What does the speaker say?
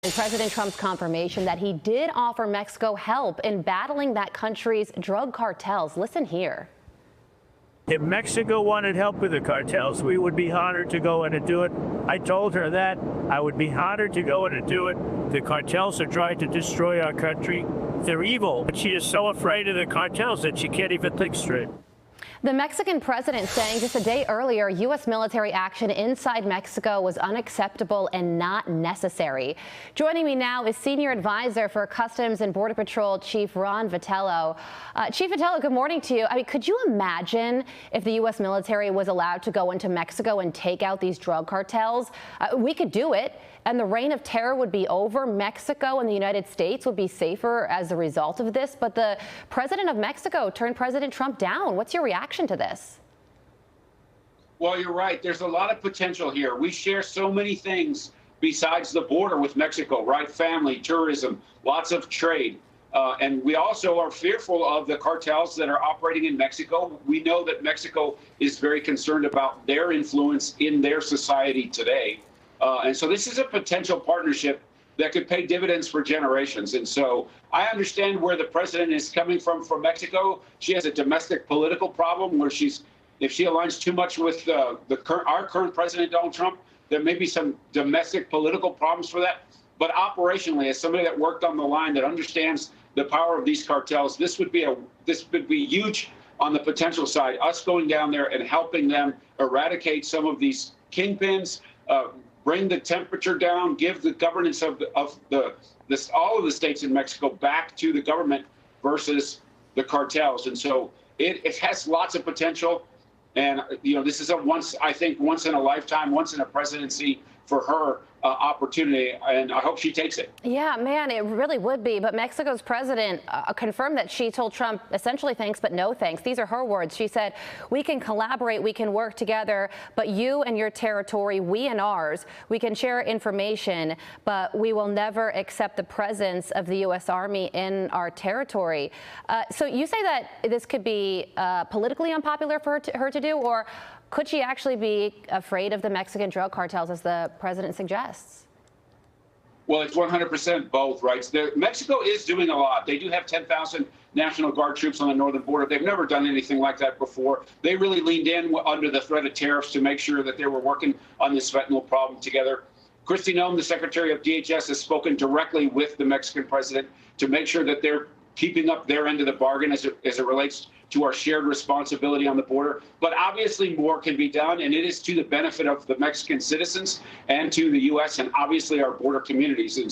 And President Trump's confirmation that he did offer Mexico help in battling that country's drug cartels. Listen here. If Mexico wanted help with the cartels, we would be honored to go in and do it. I told her that I would be honored to go in and do it. The cartels are trying to destroy our country. They're evil. But she is so afraid of the cartels that she can't even think straight. The Mexican president saying just a day earlier U.S. military action inside Mexico was unacceptable and not necessary. Joining me now is Senior Advisor for Customs and Border Patrol Chief Ron Vitello. Chief Vitello, good morning to you. I mean, could you imagine if the U.S. military was allowed to go into Mexico and take out these drug cartels? We could do it, and the reign of terror would be over. Mexico and the United States would be safer as a result of this. But the president of Mexico turned President Trump down. What's your reaction to this? Well, you're right. There's a lot of potential here. We share so many things besides the border with Mexico, right? Family, tourism, lots of trade. And we also are fearful of the cartels that are operating in Mexico. We know that Mexico is very concerned about their influence in their society today. And so this is a potential partnership that could pay dividends for generations. And so I understand where the president is coming from Mexico. She has a domestic political problem where if she aligns too much with our current president, Donald Trump, there may be some domestic political problems for that. But operationally, as somebody that worked on the line that understands the power of these cartels, this would be huge on the potential side. Us going down there and helping them eradicate some of these kingpins, bring the temperature down, give the governance of all of the states in Mexico back to the government versus the cartels. And so it has lots of potential. And, you know, this is once in a lifetime, once in a presidency for her opportunity, and I hope she takes it. Yeah, man, it really would be. But Mexico's president confirmed that she told Trump essentially thanks, but no thanks. These are her words. She said, we can collaborate, we can work together, but you and your territory, we and ours, we can share information, but we will never accept the presence of the U.S. Army in our territory. So you say that this could be politically unpopular for her to do, or could she actually be afraid of the Mexican drug cartels, as the president suggests? Well, it's 100% both, right? Mexico is doing a lot. They do have 10,000 National Guard troops on the northern border. They've never done anything like that before. They really leaned in under the threat of tariffs to make sure that they were working on this fentanyl problem together. Kristi Noem, the Secretary of DHS, has spoken directly with the Mexican president to make sure that they're keeping up their end of the bargain as it relates to our shared responsibility on the border. But obviously more can be done, and it is to the benefit of the Mexican citizens and to the U.S. and obviously our border communities. And